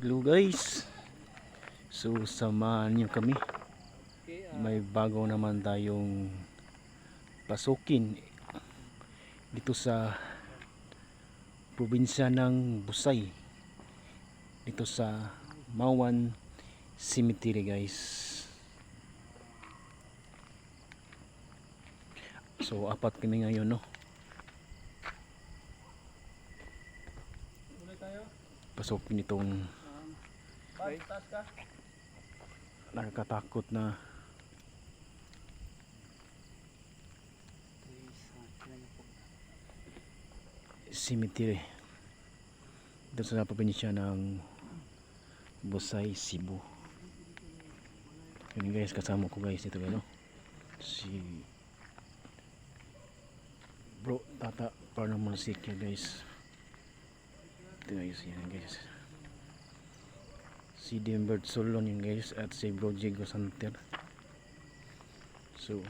Hello guys, so samahan nyo kami. May bago naman tayong pasukin dito sa probinsya ng Busay, dito sa Mawan Cemetery guys. So apat kami ngayon, no? Pasukin itong nakakatakot na cemetery dito sa probinsya ng Busay, Cebu. Yun guys, kasama ko guys dito, no? Si Bro Tata Paranormal Seeker guys. Ito guys, yan guys. Si Dimbert Solon yun guys, at si Bro Jigo Santer. So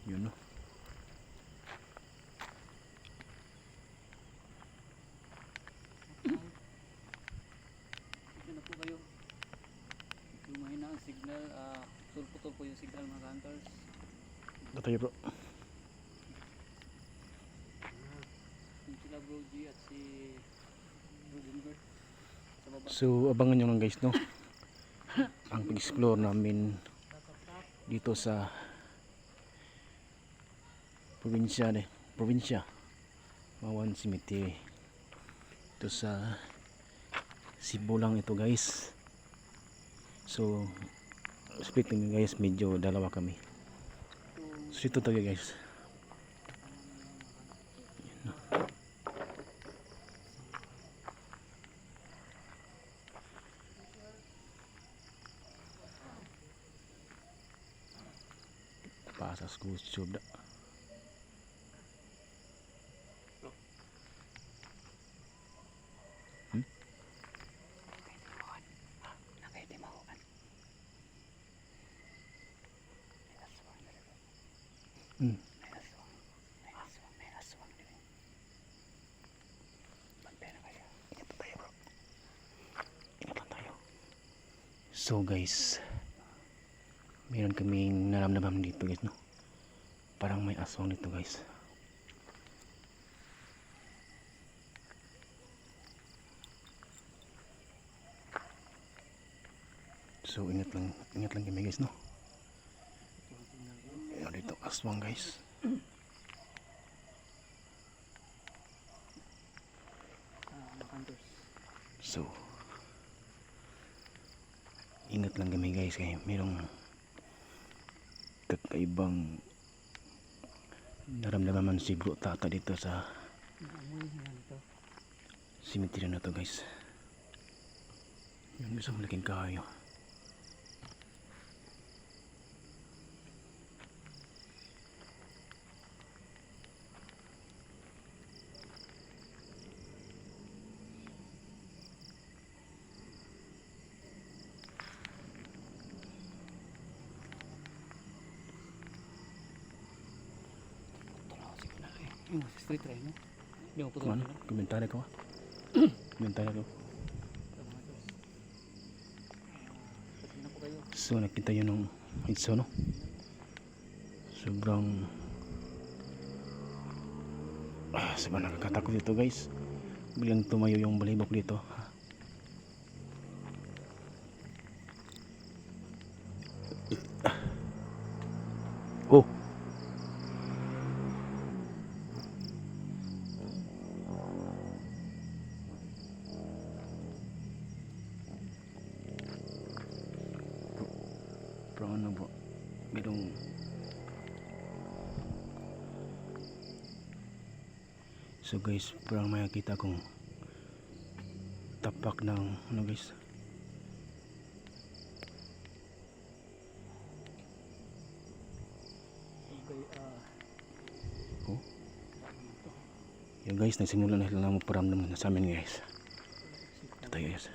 yun, no? Ano po kayo? Lumahina ang signal, putol-putol po yung signal mga hunters. Ito tayo bro. Yung sila Bro G at si Bro Dimbert sa baba. So abangan nyo lang guys, no? Ang pag-explore namin dito sa probinsya Mawan Cemetery. Ito sa Cebu lang ito guys. So speaking guys, medyo dalawa kami. So ito tayo guys. Yan, no? Pasas kusub da. May aswang din. Bantay na kaya. Ingat lang tayo bro. Ingat lang tayo. So guys, meron kaming naramdaman dito guys, no? Parang may aswang dito guys. So ingat lang kami guys, no? Ayan dito aswang guys. Mga hunters. So ingat lang kami guys, kaya merong kakaibang naramdaman si Bro Tata dito sa Naamoy na ito. cemetery na to guys. Yung isang malaking kahoy. Yung street try mo. Hindi mo putol Ano? na. Komentary ko. Komentary ko. Pati na po kayo. So nakita yun ng itso, no? Sobrang sobrang nakakatakot dito guys. Biglang tumayo yung balibok dito. Oh, bro, ano bro? Merong so guys, parang makikita kong tapak ng ano guys. Okay, Oh. Yan guys, nagsimula na sila magparamdam na sa amin guys. Ito tayo guys.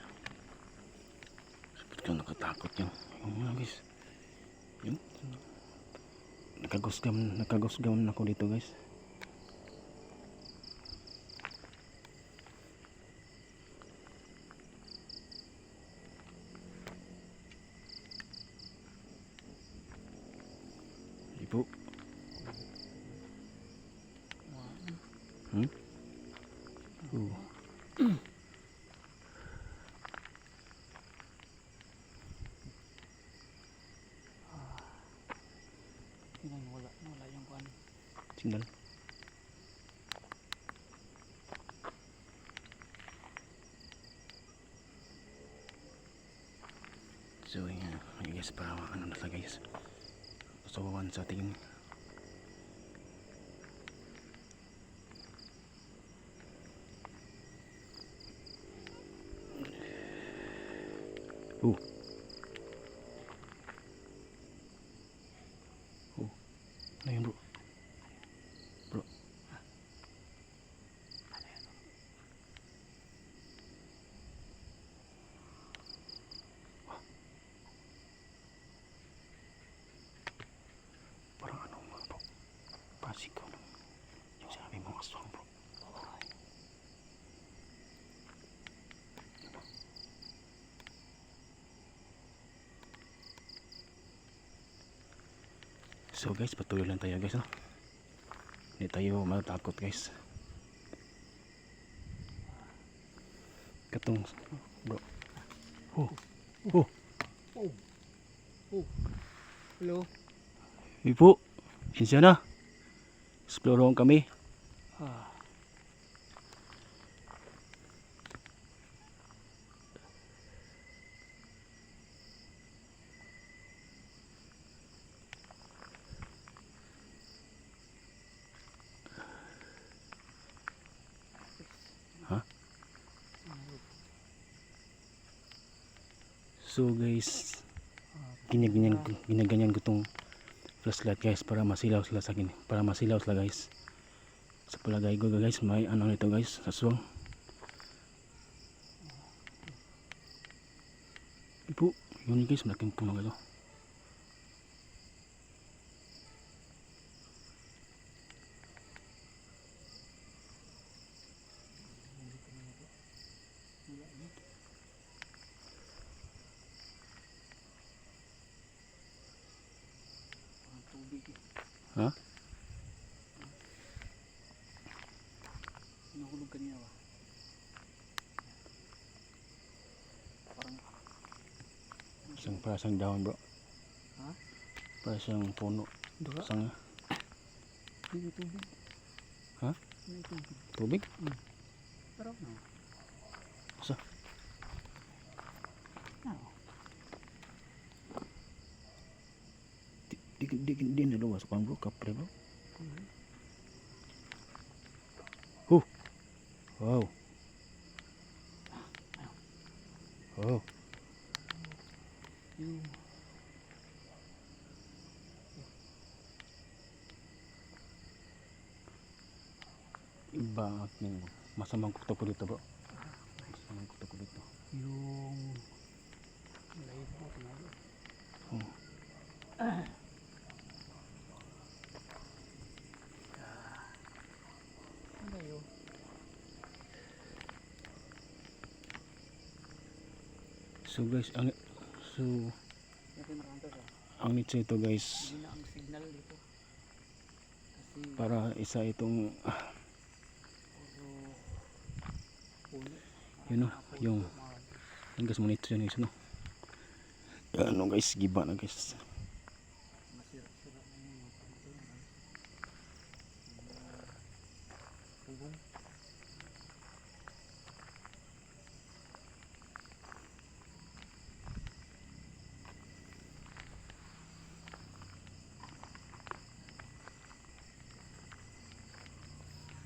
Sabi ko nakatakot yung mga guys. Yung nakagusgam ako dito guys. Ipo. Hmm? Tingnan mo, wala yung kuan. Signal. So yan, I guess para ano na sa guys. So one sa tingin. Oh. Oh. Ano yun bro? Bro. Parang ano mga bro. Pasig ko nung yung sabi mo aswang bro. So guys, patuloy lang tayo guys, no? Hindi tayo matatakot guys. Katong bro. Oh. Oh. Oh. Oh. Hello. Ipo. Insya na. Explore kami. Ah. So guys, ginaganyan ko tong flashlight guys para masilaw sila sa akin. Para masilaw sila guys. Sa palagay ko guys, may ano nito guys, aswang. Ipo, yun guys, malaking puno guys. Parang tubig eh. Ha? Nahulog kanina ba? Parang Para siyang dahon bro. ha? Para siyang puno. Dura? Sanga. Hindi tubig. Ha? Hindi tubig. Tubig? Pero no. Sa? No. Di naluwas ko bro, kapre bro. Wow. Oh. Yung Iba ang aking masamang kuto ko dito bro. Masamang kuto ko dito. yung live mo kunalo. Oh. Ano yun? So guys, ang Natin maranto siya. ang nito ito guys, Hindi na ang signal dito. Kasi para isa itong puro puno. yun no, yung guys monitor yan guys no. Ano guys, giba na guys. Masira-sira na yung mga puno. Pugong.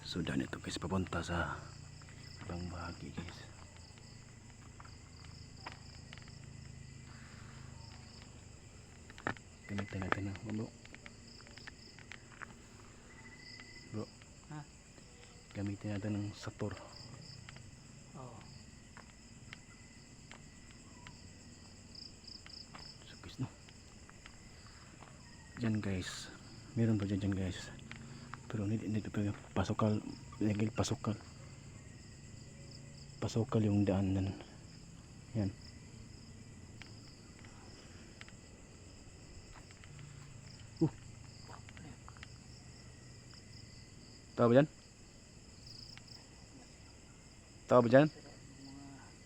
So daan ito guys, papunta sa ibang bahagi guys. Gamitin natin na bro. Bro. Ha? Gamitin natin ng sator. Oo. So guys no. Diyan guys. Meron pa dyan guys. Pero hindi pa pasokal. Pasokal. Pasokal yung daan nan. Yan. Tahu ba dyan? Tahu ba dyan? Sira yung mga hanggan.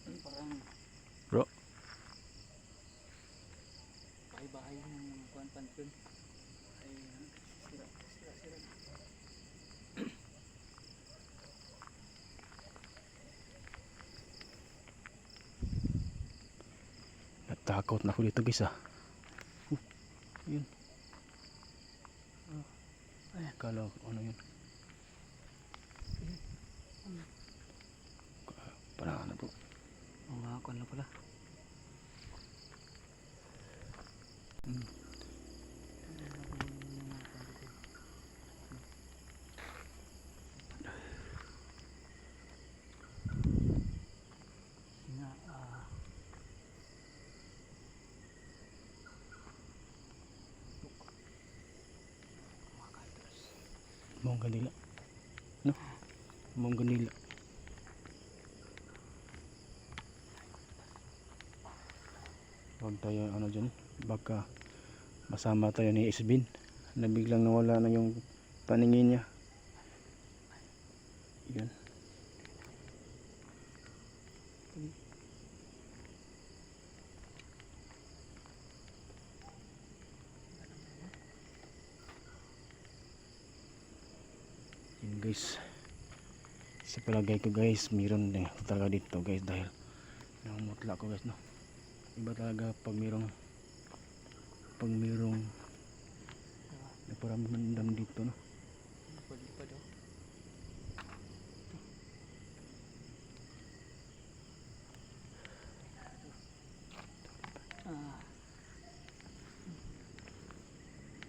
Yung parang Bro, bahay-bahay ng mga kuwan pansyon. Ay sira. natakot na ako dito guys ah. Yun. Ay, akala ko ano yun. Parang ano bro. Mga kuwan na pala. Nga, Mongga nila. No? Mongga nila. Huwag tayo ano dyan. Baka masama tayo ni Isbin. Na biglang nawala na yung paningin niya. Yun. Yun guys. Sa palagay ko guys, mayroon din talaga dito guys dahil namumutla ko guys no. Iba talaga pag mayroong naparamdam dito no. lipad oh.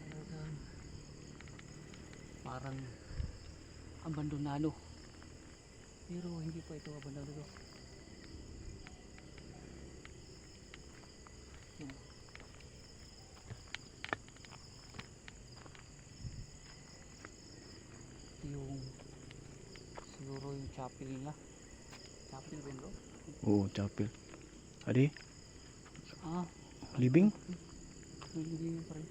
Talagang parang abandonado. Pero hindi pa ito abandonado. Yan. Ito yung siguro yung chapel nila. Chapel ba yun, bro? Oo, chapel. Adi, Ah, living? may libingan pa rin.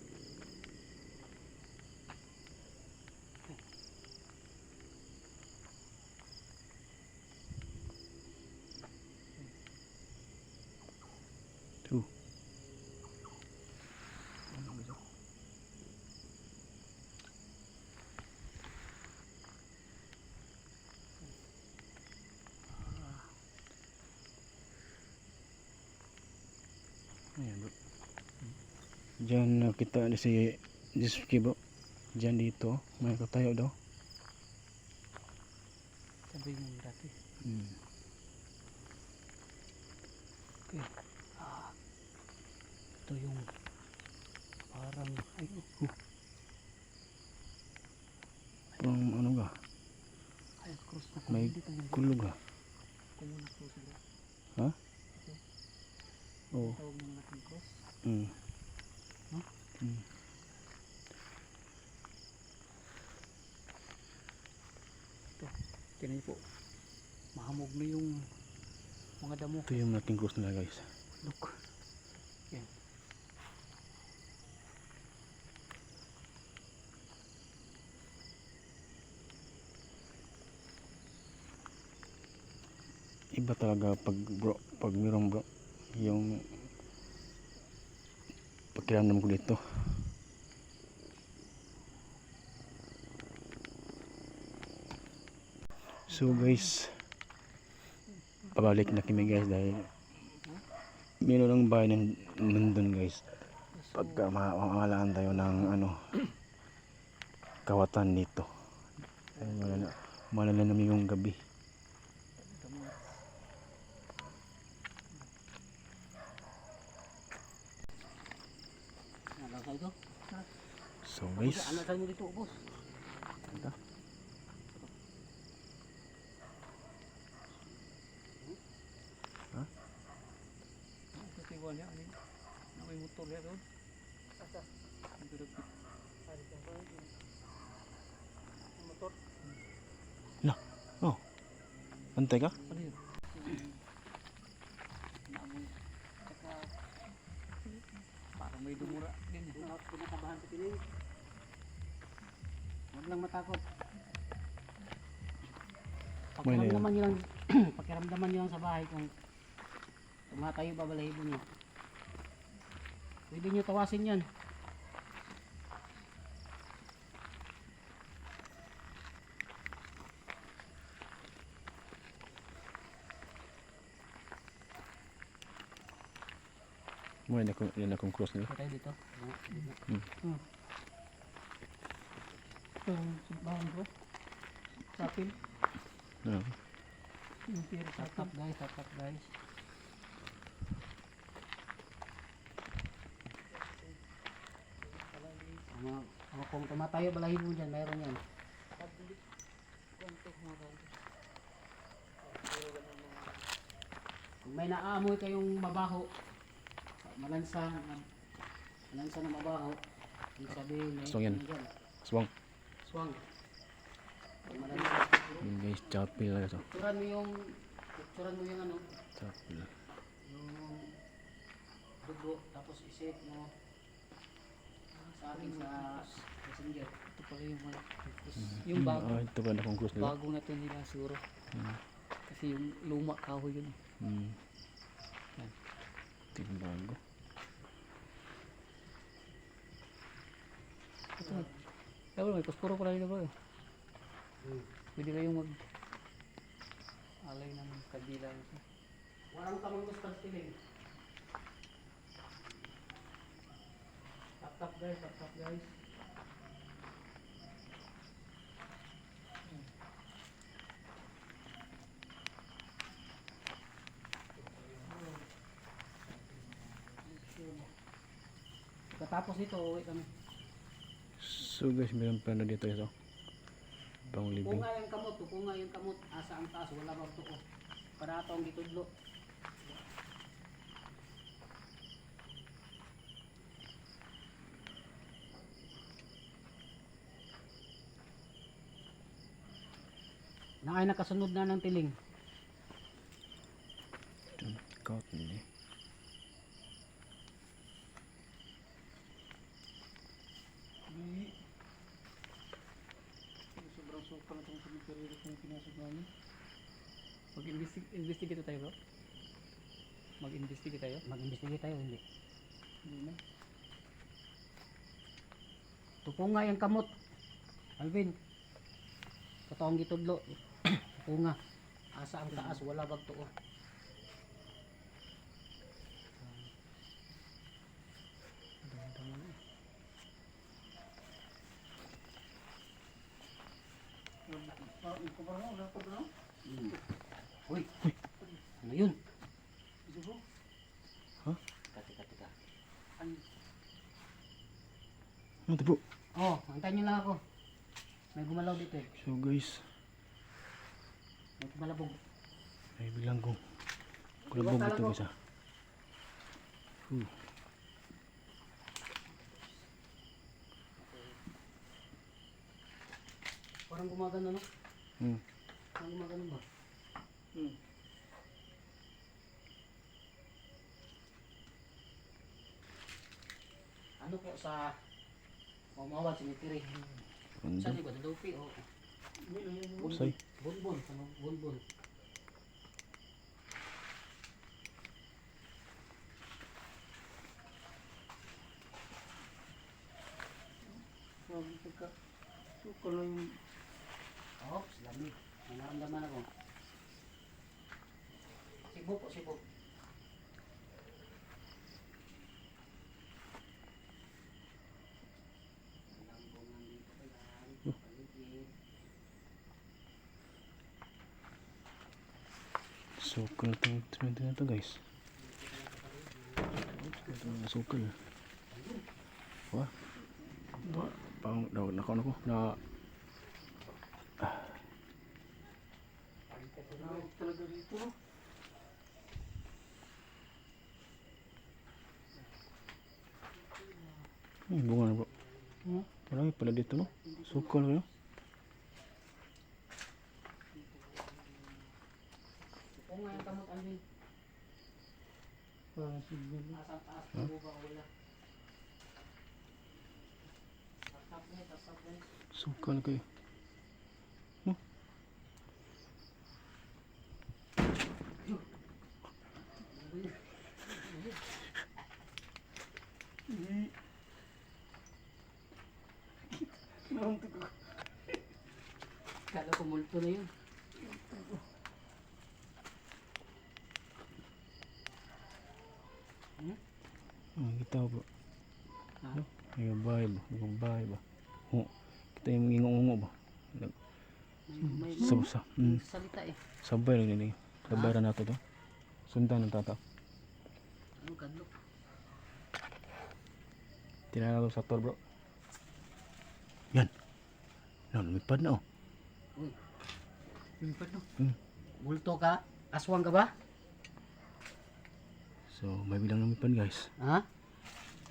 Tuh. Ayan bro. Diyan nakita na si Jisuki bro. Diyan dito, may katayo daw. Sabi yung dati. Okay. Ito yung parang ay Parang ano ga, ay cross na may dito yung kulog ga. common na cross nila. Ha? Ito. Oo. Tawag ng laking cross. No? Ito. Tingnan po. Mahamog na yung mga damo. Ito yung nating cross nila guys. Look. Yan. Iba talaga pag bro, pag mayroong bro, yung pakiramdam ko dito. So guys, pabalik na kami guys dahil mayroon ng bahay nandun guys. So, Pagka maaalaan tayo ng ano, kawatan dito. Ay, malala namin yung gabi. damo. Alam ka ito? So guys, Anak tayo mo dito, boss. ito. Ha? Ito si Juan yan. Na may motor yan doon. Asa? Ang durugpit. Motor? Oh, antay ka? Ano yun? Namoy. Tsaka kinakabahan sa piling. Huwag lang matakot. May na yun. Pakiramdaman nyo lang, pakiramdaman nyo lang sa bahay kung tumatayo ba balahibo nyo. Pwede nyo tawasin yan. May na akong cross nila. Patay dito. Hmm. Ito ang simbahan ko. Sapil. Ah. Yung pira Tap sapil. guys, tap guys. Kung tumatayo balahibo dyan, mayroon yan. Kung may naamoy kayong mabaho, malansa na mabaho, ibig sabihin may Aswang yan. ano dyan, Aswang. swang. Pag malansa, Yun guys, chapel lang ito. picturean mo yung ano, Chapel. yung dugo, tapos isip mo sa akin sa messenger. Ito pala yung malaki. Yung bago. Ah, ito pa na akong cross nila. Bago na ito nila siguro. Hmm. Kasi yung luma kahoy yun. Hmm. Yan. Ito yung bago. Ito. Kaya may kuspuro pala dito bro. Pwede kayong mag alay ng kabila. Walang tamang gusto piling. Tap guys. Katapos nito, uwi kami. So guys, meron pa na dito ito. Pang living. Tupunga yung kamot, asa ang taas, wala bang tuko. Para atong gitudlo. Na ay nakasunod na ng tiling. Kaut nila. Sobrang suka na itong cemetery kung pinasok namin. Mag-investigate tayo bro? Mag-investigate tayo? Mag-investigate tayo, hindi. Hindi na. Tupunga yung kamot. Alvin. Katong gitudlo. Tupunga. Asa ang taas, wala bang tuo. Uy. Ano yun? Ha? Tika. Ano ito po? Oh, antayin nyo lang ako. May gumalaw dito eh. So guys, May gumalabog. ay bilang ko. Kulabog ito guys ah. Parang gumagano no? Hmm. Parang gumagano ba? Ano po sa Mamawan Cemetery? Ano? Saan di ba? Sa Lupi o? Say. Bonbon. Sa Bonbon. Suka na yung Oh, lamig. May naramdaman ako. Sibo po, sibo. Sukal itong trend na ito guys. Ito na sukal. Wah. Pang nakaon ako na talaga dito. bunga na bro. Marami pala dito no. Sukal kayo. Kung ngayon kamot Alvin, Parang signal. nasa taas, huh? Ba o wala? Suka na kayo. Huh? Kala ko multo na yun. Kita ko po. Ha? Ay, bahay ba? Yung bahay ba? Oh, kita yung ingungo ba? May Sa salita eh. sabay lang nila. Sabay na nato to. Sundan ng tata. Ano kadlok? Tinanalo sa tol bro. Yan. Lumipad na oh. Uy. Limpad no? Hmm. Multo ka? Aswang ka ba? So, may bilang lumipad guys. Ha?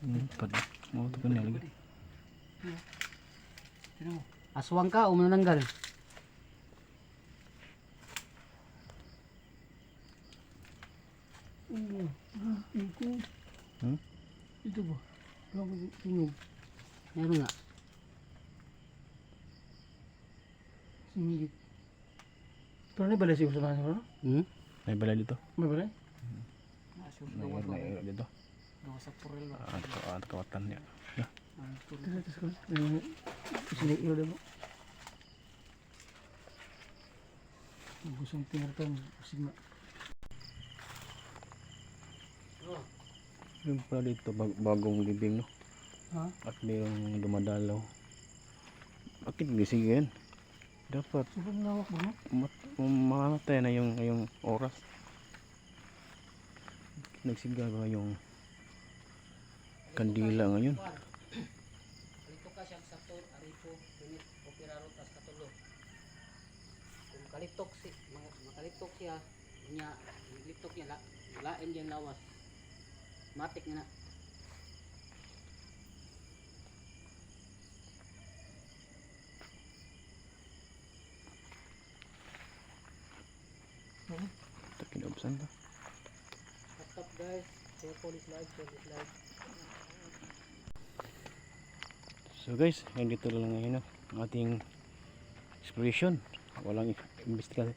Lumipad. Mga ito ka na lagi. Tignan mo. Aswang ka o manananggal? Hmm? Ito ba? Wala ko tingog. Meron nga. Singit. Pero na balay siya sa mga Hmm? May bala dito. May balay? May dito. Gawa sa purel ba? Kawatan niya. Terus ko. Sini iyo daw. Gusong tinartan sigma. Oh. Yung pala dito, bagong libing no. Ha? At mayroong dumadalaw. Bakit gising yan? Dapat Sobrang lawak ba no? mamamatay na yung oras. Nagsigaga yung kandila ngayon. Kalito ka siyang sator, aripo, pinit, opiraro, tas katulo. Kung makalitok siya, niya, litok niya, lain dyan lawas. Matik niya na. Ito kinabsan ta. What's up guys? Share police live. So guys, dito lang ngayon no, ang ating exploration. Walang imbestiga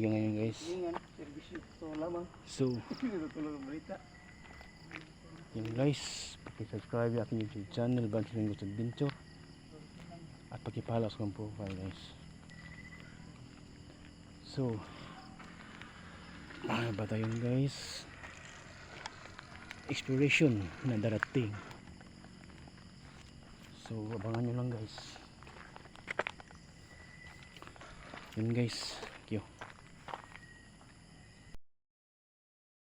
ngayon guys. Ingan, servisyo to lamang. So, Hindi tulong balita. yun guys, paki-subscribe sa aking YouTube channel, Bansi ng Gusto Adventure. At paki-follow sa akong profile guys. So, ano ba tayo guys? Exploration na darating. So, abangan nyo lang guys. Yun guys.